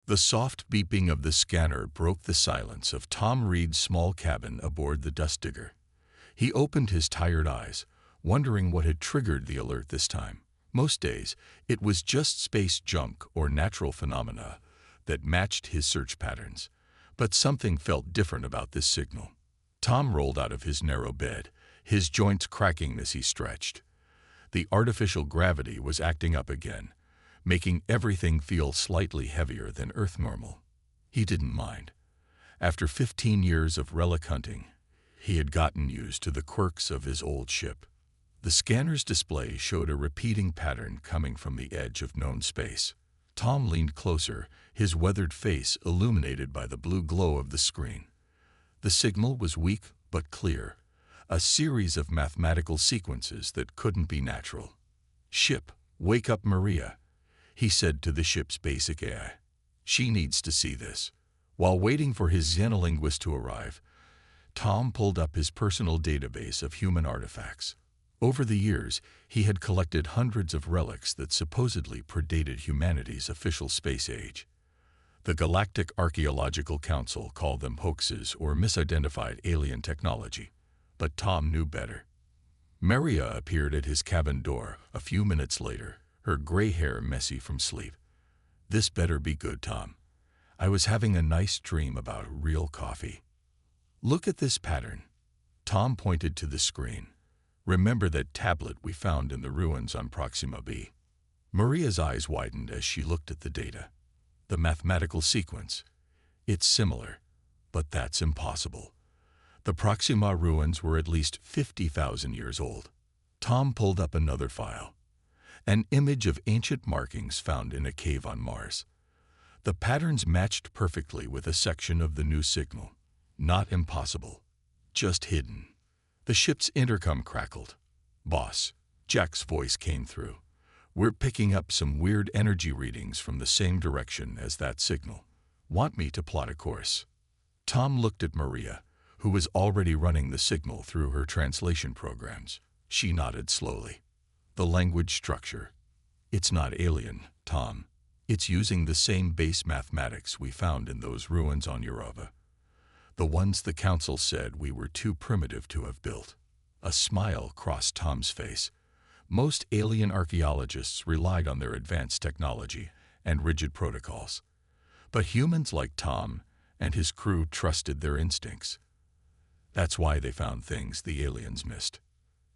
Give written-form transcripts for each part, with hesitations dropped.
The soft beeping of the scanner broke the silence of Tom Reed's small cabin aboard the dust digger. He opened his tired eyes, wondering what had triggered the alert this time. Most days, it was just space junk or natural phenomena that matched his search patterns. But something felt different about this signal. Tom rolled out of his narrow bed, his joints cracking as he stretched. The artificial gravity was acting up again, making everything feel slightly heavier than Earth normal. He didn't mind. After 15 years of relic hunting, he had gotten used to the quirks of his old ship. The scanner's display showed a repeating pattern coming from the edge of known space. Tom leaned closer, his weathered face illuminated by the blue glow of the screen. The signal was weak but clear, a series of mathematical sequences that couldn't be natural. "Ship, wake up Maria," he said to the ship's basic AI. "She needs to see this." While waiting for his xenolinguist to arrive, Tom pulled up his personal database of human artifacts. Over the years, he had collected hundreds of relics that supposedly predated humanity's official space age. The Galactic Archaeological Council called them hoaxes or misidentified alien technology, but Tom knew better. Maria appeared at his cabin door a few minutes later, her gray hair messy from sleep. "This better be good, Tom. I was having a nice dream about real coffee." "Look at this pattern." Tom pointed to the screen. "Remember that tablet we found in the ruins on Proxima B?" Maria's eyes widened as she looked at the data. The mathematical sequence. It's similar, but that's impossible. The Proxima ruins were at least 50,000 years old. Tom pulled up another file. An image of ancient markings found in a cave on Mars. The patterns matched perfectly with a section of the new signal. Not impossible, just hidden. The ship's intercom crackled. "Boss," Jack's voice came through. "We're picking up some weird energy readings from the same direction as that signal. Want me to plot a course?" Tom looked at Maria, who was already running the signal through her translation programs. She nodded slowly. "The language structure. It's not alien, Tom. It's using the same base mathematics we found in those ruins on Europa. The ones the council said we were too primitive to have built." A smile crossed Tom's face. Most alien archaeologists relied on their advanced technology and rigid protocols. But humans like Tom and his crew trusted their instincts. That's why they found things the aliens missed.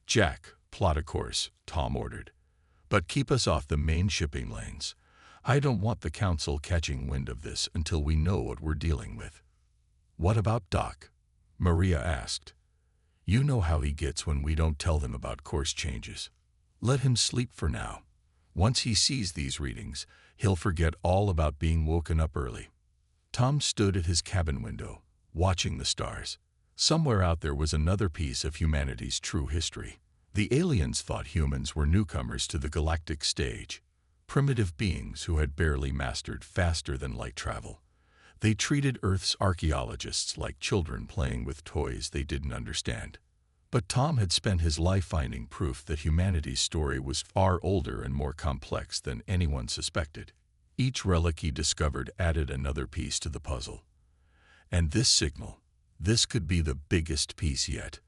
"Jack, plot a course," Tom ordered. "But keep us off the main shipping lanes. I don't want the council catching wind of this until we know what we're dealing with." "What about Doc?" Maria asked. "You know how he gets when we don't tell him about course changes. Let him sleep for now. Once he sees these readings, he'll forget all about being woken up early." Tom stood at his cabin window, watching the stars. Somewhere out there was another piece of humanity's true history. The aliens thought humans were newcomers to the galactic stage, primitive beings who had barely mastered faster-than-light travel. They treated Earth's archaeologists like children playing with toys they didn't understand. But Tom had spent his life finding proof that humanity's story was far older and more complex than anyone suspected. Each relic he discovered added another piece to the puzzle. And this signal, this could be the biggest piece yet.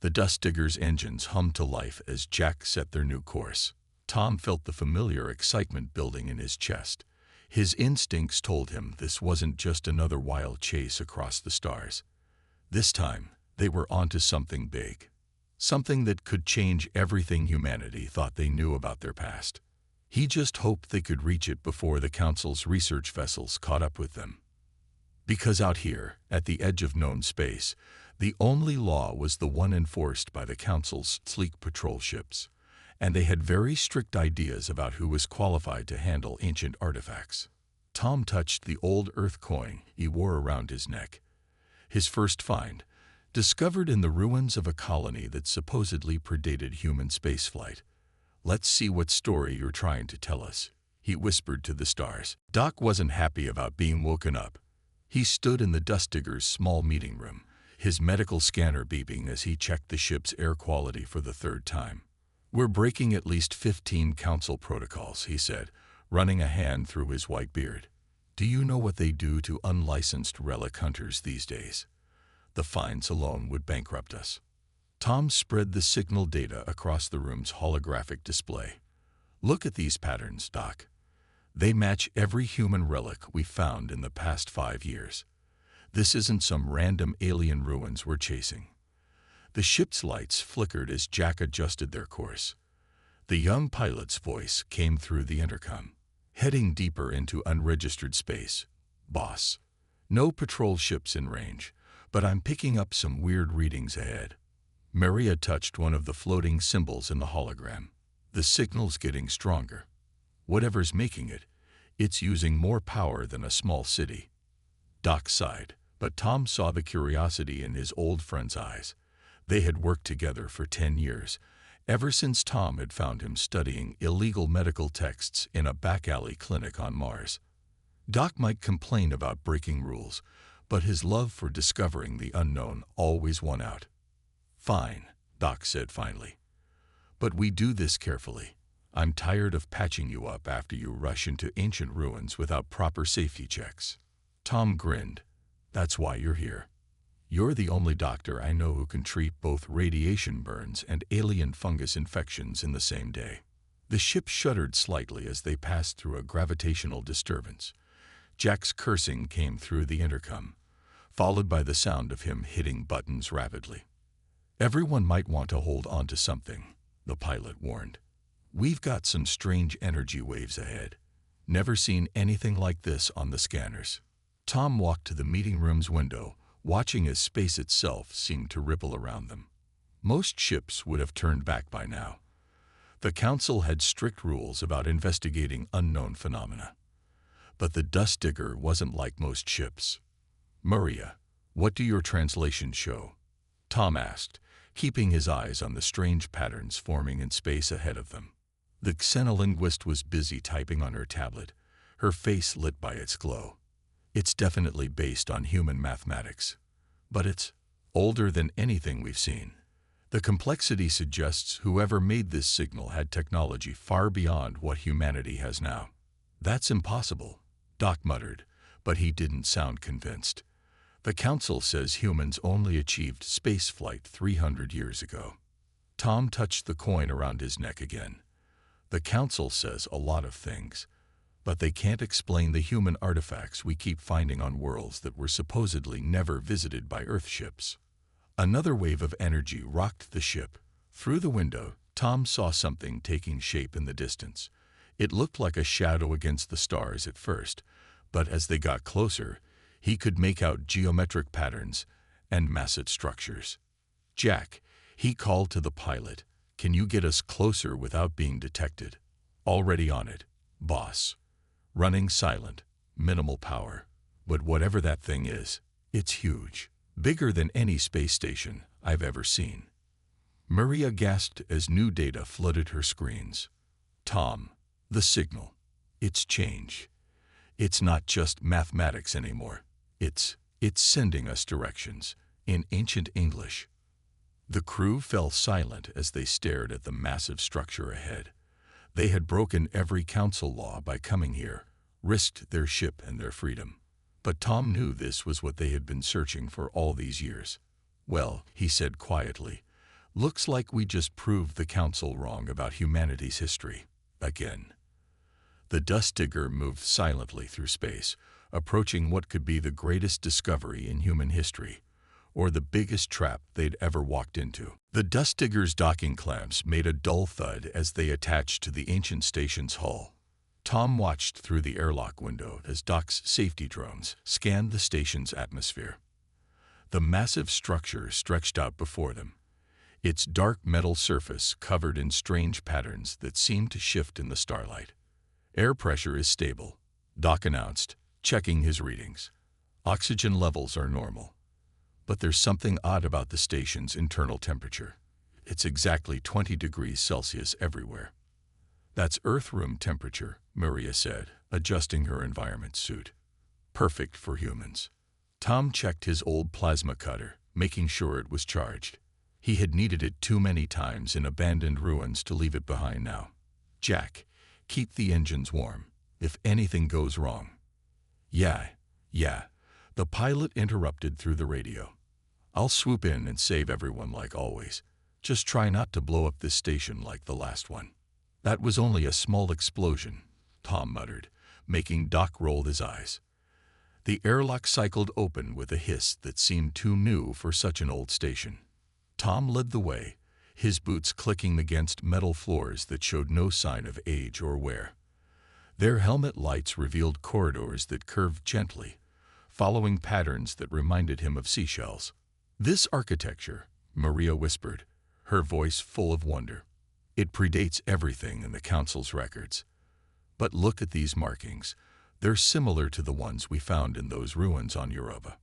The dust digger's engines hummed to life as Jack set their new course. Tom felt the familiar excitement building in his chest. His instincts told him this wasn't just another wild chase across the stars. This time, they were onto something big. Something that could change everything humanity thought they knew about their past. He just hoped they could reach it before the Council's research vessels caught up with them. Because out here, at the edge of known space, the only law was the one enforced by the Council's sleek patrol ships, and they had very strict ideas about who was qualified to handle ancient artifacts. Tom touched the old Earth coin he wore around his neck. His first find, discovered in the ruins of a colony that supposedly predated human spaceflight. "Let's see what story you're trying to tell us," he whispered to the stars. Doc wasn't happy about being woken up. He stood in the dust digger's small meeting room, his medical scanner beeping as he checked the ship's air quality for the third time. "We're breaking at least 15 council protocols," he said, running a hand through his white beard. Do you know what they do to unlicensed relic hunters these days? The fines alone would bankrupt us. Tom spread the signal data across the room's holographic display. Look at these patterns, Doc. They match every human relic we found in the past 5 years. This isn't some random alien ruins we're chasing. The ship's lights flickered as Jack adjusted their course. The young pilot's voice came through the intercom. Heading deeper into unregistered space. Boss. No patrol ships in range, but I'm picking up some weird readings ahead. Maria touched one of the floating symbols in the hologram. The signal's getting stronger. Whatever's making it, it's using more power than a small city. Doc sighed, but Tom saw the curiosity in his old friend's eyes. They had worked together for 10 years, ever since Tom had found him studying illegal medical texts in a back-alley clinic on Mars. Doc might complain about breaking rules, but his love for discovering the unknown always won out. Fine, Doc said finally. But we do this carefully. I'm tired of patching you up after you rush into ancient ruins without proper safety checks. Tom grinned. That's why you're here. You're the only doctor I know who can treat both radiation burns and alien fungus infections in the same day. The ship shuddered slightly as they passed through a gravitational disturbance. Jack's cursing came through the intercom, followed by the sound of him hitting buttons rapidly. Everyone might want to hold on to something, the pilot warned. We've got some strange energy waves ahead. Never seen anything like this on the scanners. Tom walked to the meeting room's window, watching as space itself seemed to ripple around them. Most ships would have turned back by now. The Council had strict rules about investigating unknown phenomena. But the Dust Digger wasn't like most ships. Maria, what do your translations show? Tom asked, keeping his eyes on the strange patterns forming in space ahead of them. The xenolinguist was busy typing on her tablet, her face lit by its glow. It's definitely based on human mathematics. But it's older than anything we've seen. The complexity suggests whoever made this signal had technology far beyond what humanity has now. That's impossible, Doc muttered, but he didn't sound convinced. The Council says humans only achieved spaceflight 300 years ago. Tom touched the coin around his neck again. The Council says a lot of things, but they can't explain the human artifacts we keep finding on worlds that were supposedly never visited by Earth ships. Another wave of energy rocked the ship. Through the window, Tom saw something taking shape in the distance. It looked like a shadow against the stars at first, but as they got closer, he could make out geometric patterns and massive structures. Jack, he called to the pilot, can you get us closer without being detected? Already on it, boss. Running silent, minimal power. But whatever that thing is, it's huge. Bigger than any space station I've ever seen. Maria gasped as new data flooded her screens. Tom, the signal. It's change. It's not just mathematics anymore. It's sending us directions in ancient English. The crew fell silent as they stared at the massive structure ahead. They had broken every council law by coming here, risked their ship and their freedom. But Tom knew this was what they had been searching for all these years. Well, he said quietly, looks like we just proved the Council wrong about humanity's history. Again. The Dust Digger moved silently through space, approaching what could be the greatest discovery in human history, or the biggest trap they'd ever walked into. The Dust Digger's docking clamps made a dull thud as they attached to the ancient station's hull. Tom watched through the airlock window as Doc's safety drones scanned the station's atmosphere. The massive structure stretched out before them, its dark metal surface covered in strange patterns that seemed to shift in the starlight. Air pressure is stable, Doc announced, checking his readings. Oxygen levels are normal. But there's something odd about the station's internal temperature. It's exactly 20 degrees Celsius everywhere. That's Earth room temperature, Maria said, adjusting her environment suit. Perfect for humans. Tom checked his old plasma cutter, making sure it was charged. He had needed it too many times in abandoned ruins to leave it behind now. Jack, keep the engines warm, if anything goes wrong. Yeah, yeah. The pilot interrupted through the radio. I'll swoop in and save everyone like always. Just try not to blow up this station like the last one. That was only a small explosion, Tom muttered, making Doc roll his eyes. The airlock cycled open with a hiss that seemed too new for such an old station. Tom led the way, his boots clicking against metal floors that showed no sign of age or wear. Their helmet lights revealed corridors that curved gently, following patterns that reminded him of seashells. This architecture, Maria whispered, her voice full of wonder. It predates everything in the Council's records. But look at these markings. They're similar to the ones we found in those ruins on Europa.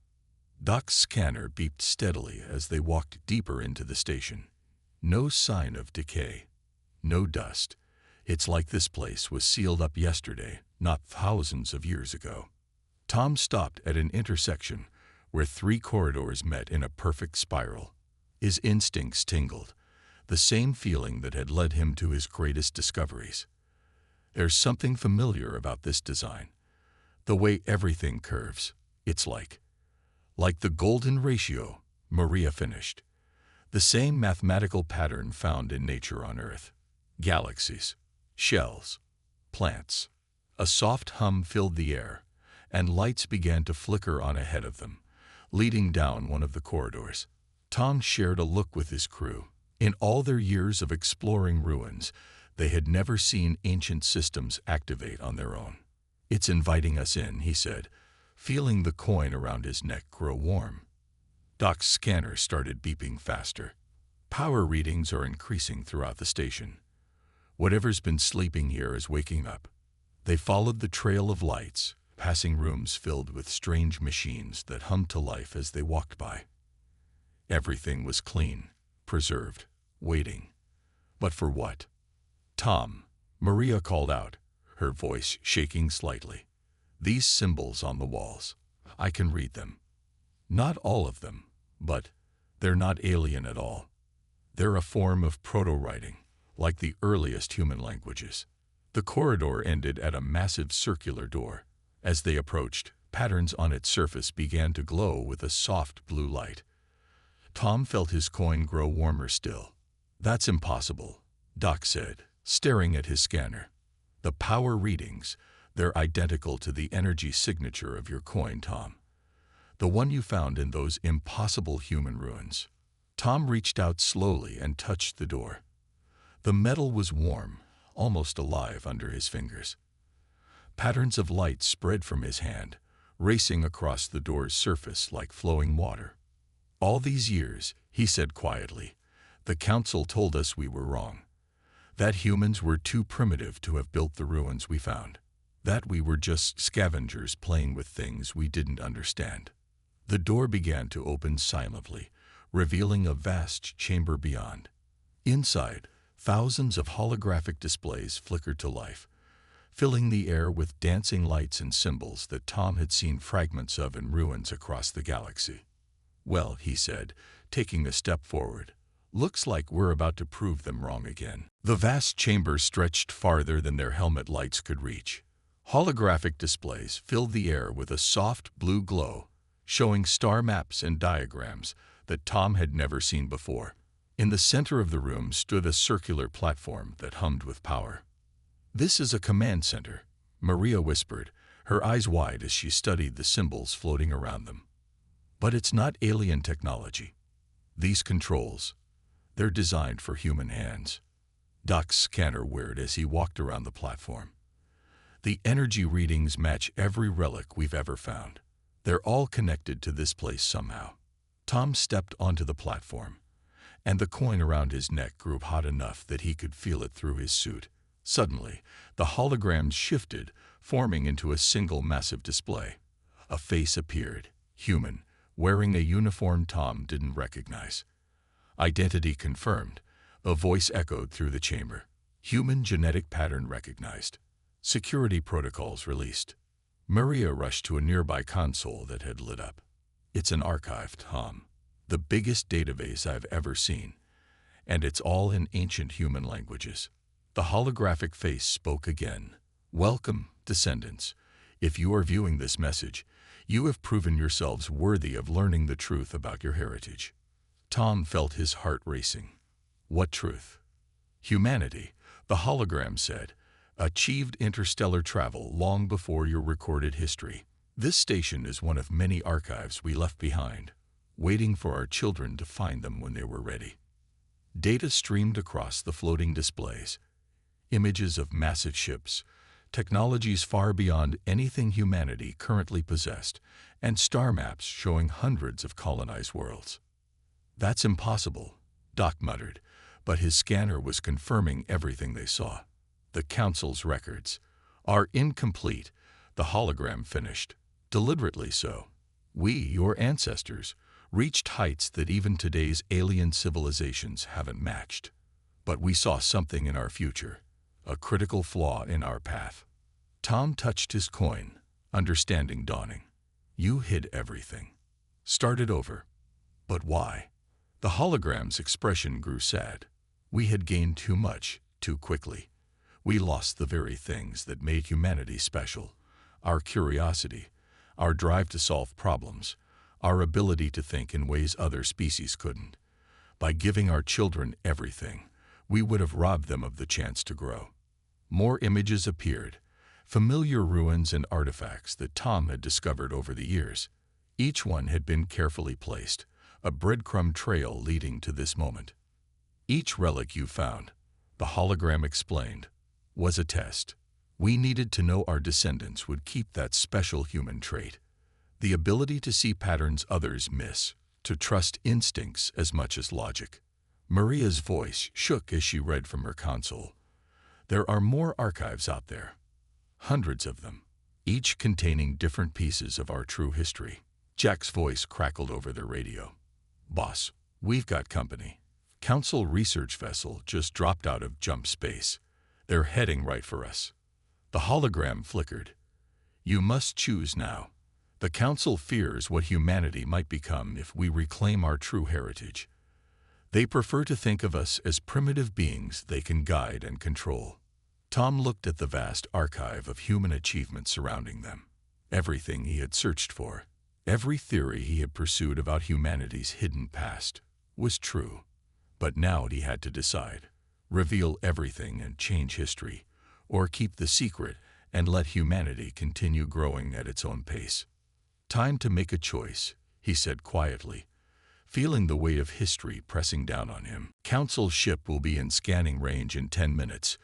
Doc's scanner beeped steadily as they walked deeper into the station. No sign of decay. No dust. It's like this place was sealed up yesterday, not thousands of years ago. Tom stopped at an intersection where 3 corridors met in a perfect spiral. His instincts tingled, the same feeling that had led him to his greatest discoveries. There's something familiar about this design. The way everything curves, it's like the golden ratio, Maria finished. The same mathematical pattern found in nature on Earth. Galaxies, shells, plants. A soft hum filled the air, and lights began to flicker on ahead of them, leading down one of the corridors. Tom shared a look with his crew. In all their years of exploring ruins, they had never seen ancient systems activate on their own. It's inviting us in, he said, feeling the coin around his neck grow warm. Doc's scanner started beeping faster. Power readings are increasing throughout the station. Whatever's been sleeping here is waking up. They followed the trail of lights, passing rooms filled with strange machines that hummed to life as they walked by. Everything was clean, preserved, waiting. But for what? Tom, Maria called out, her voice shaking slightly. These symbols on the walls. I can read them. Not all of them, but they're not alien at all. They're a form of proto-writing, like the earliest human languages. The corridor ended at a massive circular door. As they approached, patterns on its surface began to glow with a soft blue light. Tom felt his coin grow warmer still. That's impossible, Doc said, staring at his scanner. The power readings, they're identical to the energy signature of your coin, Tom. The one you found in those impossible human ruins. Tom reached out slowly and touched the door. The metal was warm, almost alive under his fingers. Patterns of light spread from his hand, racing across the door's surface like flowing water. All these years, he said quietly, the Council told us we were wrong. That humans were too primitive to have built the ruins we found. That we were just scavengers playing with things we didn't understand. The door began to open silently, revealing a vast chamber beyond. Inside, thousands of holographic displays flickered to life, filling the air with dancing lights and symbols that Tom had seen fragments of in ruins across the galaxy. Well, he said, taking a step forward, looks like we're about to prove them wrong again. The vast chamber stretched farther than their helmet lights could reach. Holographic displays filled the air with a soft blue glow, showing star maps and diagrams that Tom had never seen before. In the center of the room stood a circular platform that hummed with power. This is a command center, Maria whispered, her eyes wide as she studied the symbols floating around them. But it's not alien technology. These controls, they're designed for human hands. Doc's scanner whirred as he walked around the platform. The energy readings match every relic we've ever found. They're all connected to this place somehow. Tom stepped onto the platform, and the coin around his neck grew hot enough that he could feel it through his suit. Suddenly, the holograms shifted, forming into a single massive display. A face appeared, human, wearing a uniform Tom didn't recognize. Identity confirmed. A voice echoed through the chamber. Human genetic pattern recognized. Security protocols released. Maria rushed to a nearby console that had lit up. It's an archive, Tom. The biggest database I've ever seen. And it's all in ancient human languages. The holographic face spoke again. Welcome, descendants. If you are viewing this message, you have proven yourselves worthy of learning the truth about your heritage. Tom felt his heart racing. What truth? Humanity, the hologram said, achieved interstellar travel long before your recorded history. This station is one of many archives we left behind, waiting for our children to find them when they were ready. Data streamed across the floating displays. Images of massive ships, technologies far beyond anything humanity currently possessed, and star maps showing hundreds of colonized worlds. That's impossible, Doc muttered, but his scanner was confirming everything they saw. The Council's records are incomplete, the hologram finished. Deliberately so. We, your ancestors, reached heights that even today's alien civilizations haven't matched. But we saw something in our future, a critical flaw in our path. Tom touched his coin, understanding dawning. You hid everything. Started over. But why? The hologram's expression grew sad. We had gained too much, too quickly. We lost the very things that made humanity special. Our curiosity, our drive to solve problems, our ability to think in ways other species couldn't. By giving our children everything, we would have robbed them of the chance to grow. More images appeared, familiar ruins and artifacts that Tom had discovered over the years. Each one had been carefully placed, a breadcrumb trail leading to this moment. Each relic you found, the hologram explained, was a test. We needed to know our descendants would keep that special human trait, the ability to see patterns others miss, to trust instincts as much as logic. Maria's voice shook as she read from her console. There are more archives out there. Hundreds of them, each containing different pieces of our true history. Jack's voice crackled over their radio. Boss, we've got company. Council research vessel just dropped out of jump space. They're heading right for us. The hologram flickered. You must choose now. The Council fears what humanity might become if we reclaim our true heritage. They prefer to think of us as primitive beings they can guide and control. Tom looked at the vast archive of human achievements surrounding them. Everything he had searched for, every theory he had pursued about humanity's hidden past, was true. But now he had to decide. Reveal everything and change history, or keep the secret and let humanity continue growing at its own pace. Time to make a choice, he said quietly, feeling the weight of history pressing down on him. Council ship will be in scanning range in 10 minutes.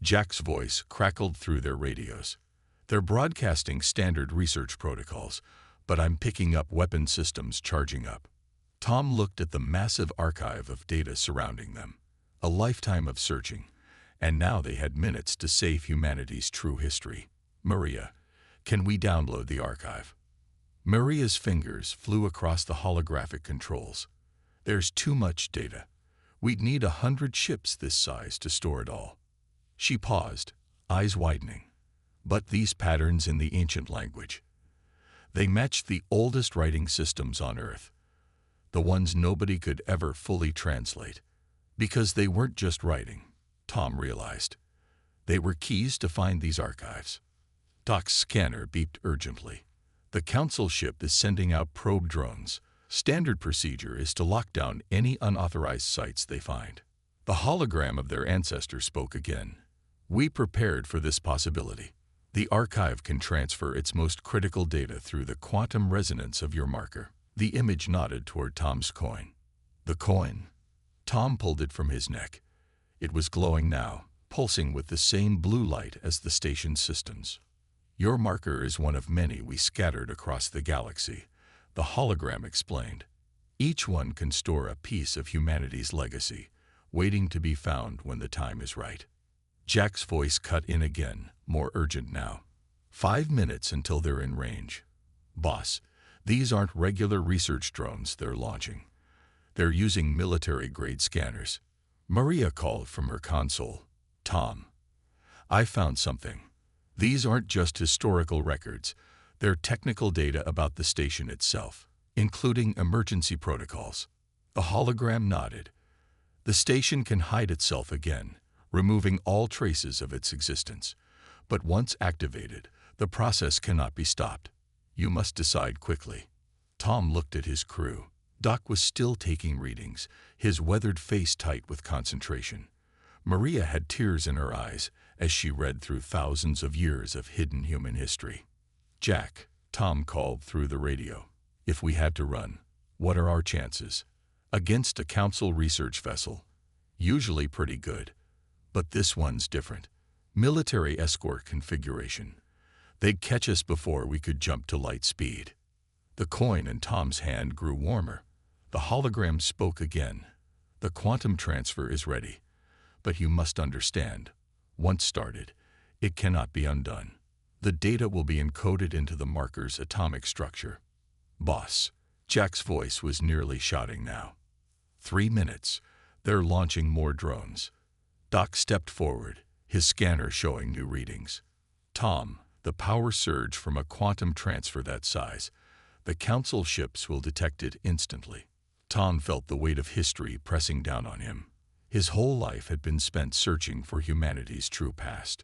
Jack's voice crackled through their radios. They're broadcasting standard research protocols, but I'm picking up weapon systems charging up. Tom looked at the massive archive of data surrounding them. A lifetime of searching, and now they had minutes to save humanity's true history. Maria, can we download the archive? Maria's fingers flew across the holographic controls. There's too much data. We'd need 100 ships this size to store it all. She paused, eyes widening. But these patterns in the ancient language. They matched the oldest writing systems on Earth, the ones nobody could ever fully translate. Because they weren't just writing, Tom realized. They were keys to find these archives. Doc's scanner beeped urgently. The Council ship is sending out probe drones. Standard procedure is to lock down any unauthorized sites they find. The hologram of their ancestor spoke again. We prepared for this possibility. The archive can transfer its most critical data through the quantum resonance of your marker. The image nodded toward Tom's coin. The coin. Tom pulled it from his neck. It was glowing now, pulsing with the same blue light as the station's systems. Your marker is one of many we scattered across the galaxy, the hologram explained. Each one can store a piece of humanity's legacy, waiting to be found when the time is right. Jack's voice cut in again, more urgent now. 5 minutes until they're in range. Boss, these aren't regular research drones they're launching. They're using military-grade scanners. Maria called from her console. Tom, I found something. These aren't just historical records. They're technical data about the station itself, including emergency protocols. The hologram nodded. The station can hide itself again, removing all traces of its existence. But once activated, The process cannot be stopped. You must decide quickly. Tom looked at his crew. Doc was still taking readings, his weathered face tight with concentration. Maria had tears in her eyes as she read through thousands of years of hidden human history. "Jack," Tom called through the radio, "if we had to run, what are our chances?" "Against a council research vessel. Usually pretty good. But this one's different. Military escort configuration. They'd catch us before we could jump to light speed." The coin in Tom's hand grew warmer. The hologram spoke again. "The quantum transfer is ready. But you must understand, once started, it cannot be undone. The data will be encoded into the marker's atomic structure." "Boss," Jack's voice was nearly shouting now. 3 minutes. They're launching more drones. Doc stepped forward, his scanner showing new readings. "Tom, the power surge from a quantum transfer that size. The council ships will detect it instantly." Tom felt the weight of history pressing down on him. His whole life had been spent searching for humanity's true past.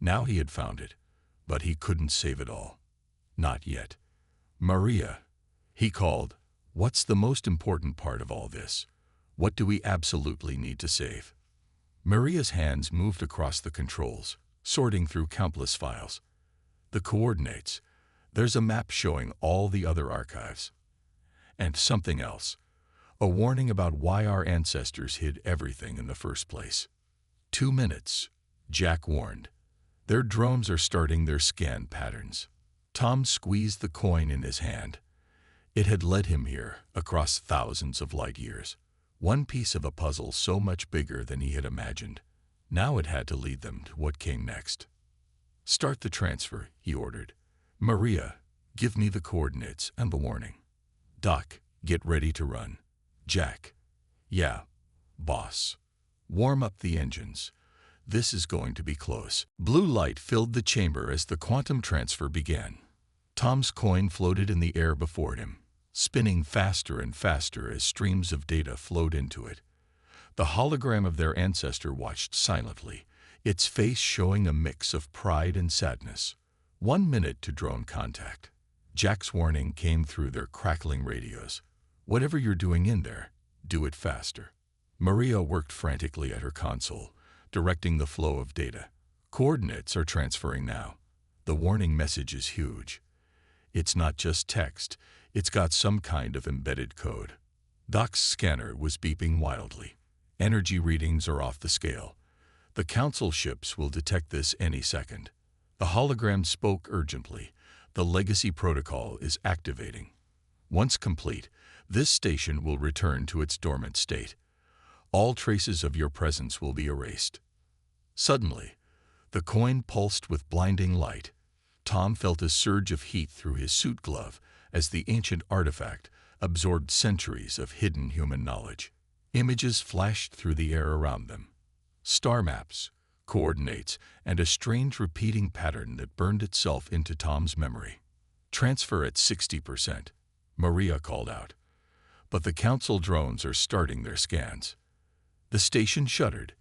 Now he had found it, but he couldn't save it all. Not yet. "Maria," he called, "what's the most important part of all this? What do we absolutely need to save?" Maria's hands moved across the controls, sorting through countless files. "The coordinates. There's a map showing all the other archives. And something else. A warning about why our ancestors hid everything in the first place." 2 minutes, Jack warned. "Their drones are starting their scan patterns." Tom squeezed the coin in his hand. It had led him here, across thousands of light years. One piece of a puzzle so much bigger than he had imagined. Now it had to lead them to what came next. "Start the transfer," he ordered. "Maria, give me the coordinates and the warning. Doc, get ready to run. Jack." "Yeah, boss." "Warm up the engines. This is going to be close." Blue light filled the chamber as the quantum transfer began. Tom's coin floated in the air before him, spinning faster and faster as streams of data flowed into it. The hologram of their ancestor watched silently, its face showing a mix of pride and sadness. 1 minute to drone contact. Jack's warning came through their crackling radios. "Whatever you're doing in there, do it faster." Maria worked frantically at her console, directing the flow of data. "Coordinates are transferring now. The warning message is huge. It's not just text, it's got some kind of embedded code." Doc's scanner was beeping wildly. "Energy readings are off the scale. The council ships will detect this any second." The hologram spoke urgently. "The legacy protocol is activating. Once complete, this station will return to its dormant state. All traces of your presence will be erased." Suddenly, the coin pulsed with blinding light. Tom felt a surge of heat through his suit glove as the ancient artifact absorbed centuries of hidden human knowledge. Images flashed through the air around them. Star maps, coordinates, and a strange repeating pattern that burned itself into Tom's memory. "Transfer at 60%, Maria called out. "But the council drones are starting their scans." The station shuddered.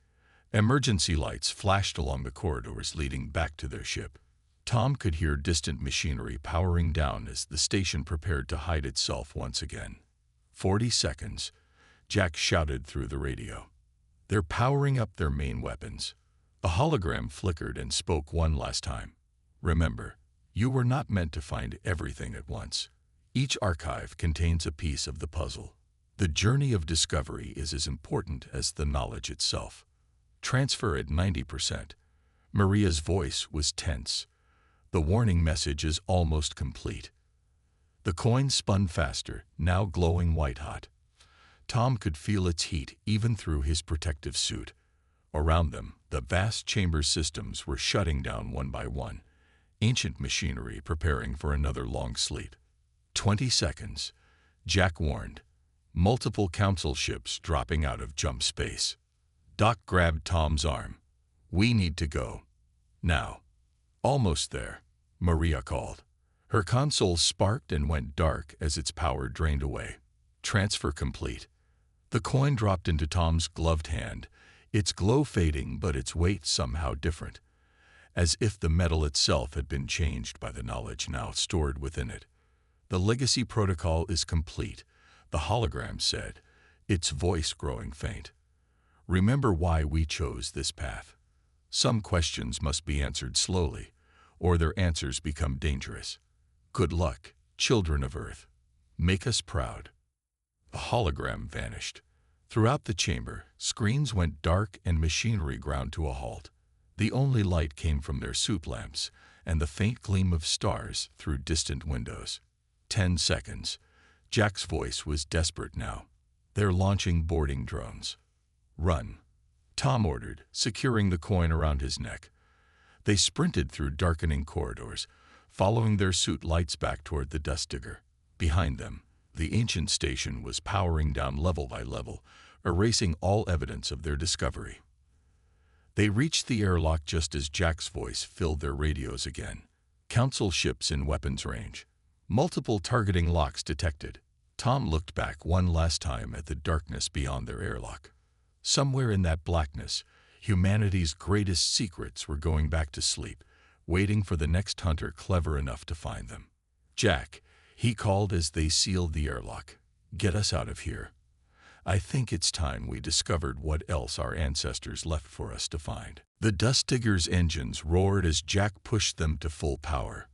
Emergency lights flashed along the corridors leading back to their ship. Tom could hear distant machinery powering down as the station prepared to hide itself once again. 40 seconds, Jack shouted through the radio. "They're powering up their main weapons." The hologram flickered and spoke one last time. "Remember, you were not meant to find everything at once. Each archive contains a piece of the puzzle. The journey of discovery is as important as the knowledge itself. Transfer at 90%. Maria's voice was tense. "The warning message is almost complete." The coin spun faster, now glowing white-hot. Tom could feel its heat even through his protective suit. Around them, the vast chamber systems were shutting down one by one, ancient machinery preparing for another long sleep. 20 seconds, Jack warned. Multiple council ships dropping out of jump space. Doc grabbed Tom's arm. "We need to go. Now." "Almost there," Maria called. Her console sparked and went dark as its power drained away. Transfer complete. The coin dropped into Tom's gloved hand, its glow fading but its weight somehow different. as if the metal itself had been changed by the knowledge now stored within it. The legacy protocol is complete, the hologram said, its voice growing faint. Remember why we chose this path. Some questions must be answered slowly, or their answers become dangerous. Good luck, children of Earth. Make us proud. The hologram vanished. Throughout the chamber, screens went dark and machinery ground to a halt. The only light came from their soup lamps and the faint gleam of stars through distant windows. 10 seconds. Jack's voice was desperate now. They're launching boarding drones. Run, Tom ordered, securing the coin around his neck. They sprinted through darkening corridors, following their suit lights back toward the dust digger. Behind them, the ancient station was powering down level by level, erasing all evidence of their discovery. They reached the airlock just as Jack's voice filled their radios again. Council ships in weapons range. Multiple targeting locks detected. Tom looked back one last time at the darkness beyond their airlock. Somewhere in that blackness, humanity's greatest secrets were going back to sleep, waiting for the next hunter clever enough to find them. Jack, he called as they sealed the airlock. Get us out of here. I think it's time we discovered what else our ancestors left for us to find. The dust digger's engines roared as Jack pushed them to full power.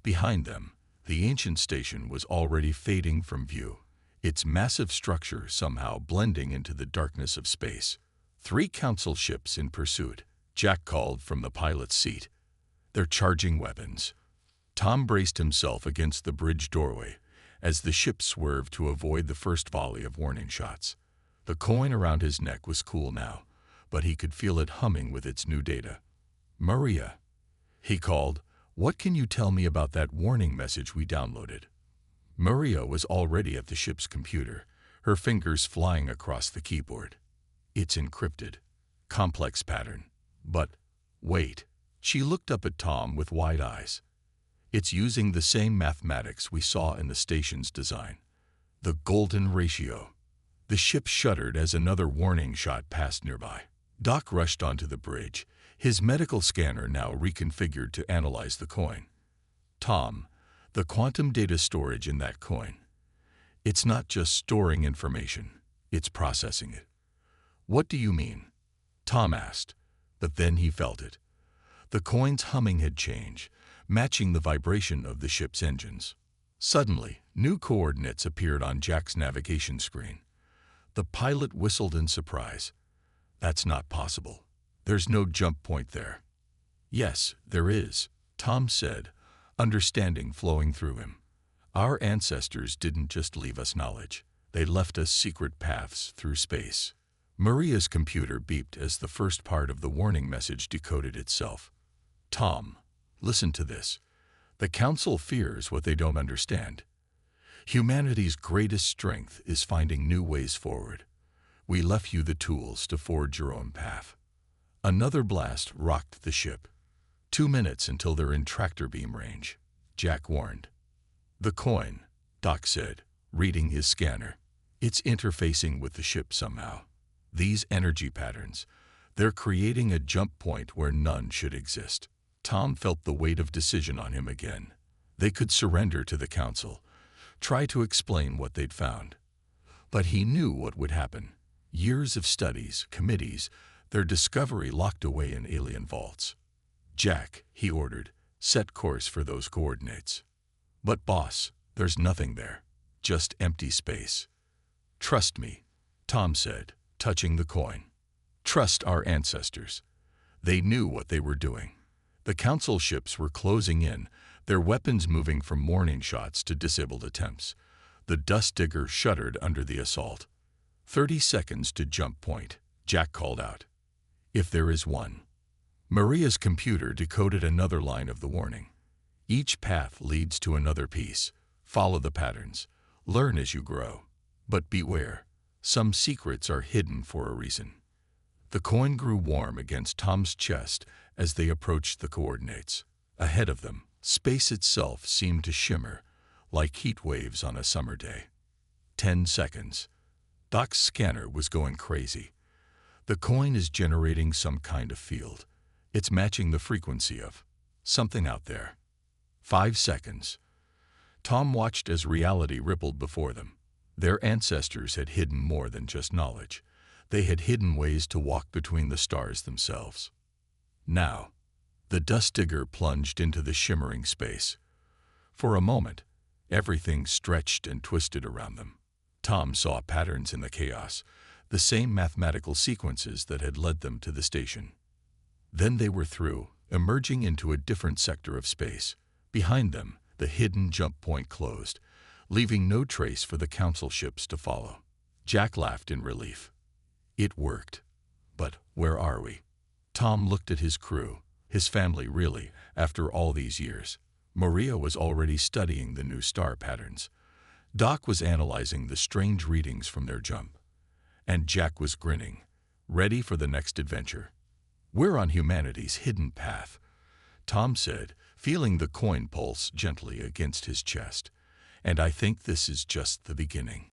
Behind them, the ancient station was already fading from view, its massive structure somehow blending into the darkness of space. 3 council ships in pursuit, Jack called from the pilot's seat. They're charging weapons. Tom braced himself against the bridge doorway as the ship swerved to avoid the first volley of warning shots. The coin around his neck was cool now, but he could feel it humming with its new data. Maria, he called, what can you tell me about that warning message we downloaded? Maria was already at the ship's computer, her fingers flying across the keyboard. It's encrypted. Complex pattern. But, wait. She looked up at Tom with wide eyes. It's using the same mathematics we saw in the station's design. The golden ratio. The ship shuddered as another warning shot passed nearby. Doc rushed onto the bridge, his medical scanner now reconfigured to analyze the coin. Tom, the quantum data storage in that coin. It's not just storing information, it's processing it. What do you mean? Tom asked, but then he felt it. The coin's humming had changed, matching the vibration of the ship's engines. Suddenly, new coordinates appeared on Jack's navigation screen. The pilot whistled in surprise. That's not possible. There's no jump point there. Yes, there is, Tom said, understanding flowing through him. Our ancestors didn't just leave us knowledge. They left us secret paths through space. Maria's computer beeped as the first part of the warning message decoded itself. Tom, listen to this. The Council fears what they don't understand. Humanity's greatest strength is finding new ways forward. We left you the tools to forge your own path. Another blast rocked the ship. 2 minutes until they're in tractor beam range, Jack warned. The coin, Doc said, reading his scanner. It's interfacing with the ship somehow. These energy patterns, they're creating a jump point where none should exist. Tom felt the weight of decision on him again. They could surrender to the Council, try to explain what they'd found. But he knew what would happen. Years of studies, committees, their discovery locked away in alien vaults. Jack, he ordered, set course for those coordinates. But boss, there's nothing there. Just empty space. Trust me, Tom said, touching the coin. Trust our ancestors. They knew what they were doing. The Council ships were closing in, their weapons moving from warning shots to disabled attempts. The dust digger shuddered under the assault. 30 seconds to jump point, Jack called out. If there is one. Maria's computer decoded another line of the warning. Each path leads to another piece. Follow the patterns. Learn as you grow. But beware. Some secrets are hidden for a reason. The coin grew warm against Tom's chest as they approached the coordinates. Ahead of them, space itself seemed to shimmer, like heat waves on a summer day. 10 seconds. Doc's scanner was going crazy. The coin is generating some kind of field. It's matching the frequency of something out there. 5 seconds. Tom watched as reality rippled before them. Their ancestors had hidden more than just knowledge. They had hidden ways to walk between the stars themselves. Now, the dust digger plunged into the shimmering space. For a moment, everything stretched and twisted around them. Tom saw patterns in the chaos, the same mathematical sequences that had led them to the station. Then they were through, emerging into a different sector of space. Behind them, the hidden jump point closed, leaving no trace for the council ships to follow. Jack laughed in relief. It worked. But where are we? Tom looked at his crew, his family really, after all these years. Maria was already studying the new star patterns. Doc was analyzing the strange readings from their jump. And Jack was grinning, ready for the next adventure. "We're on humanity's hidden path," Tom said, feeling the coin pulse gently against his chest. "And I think this is just the beginning."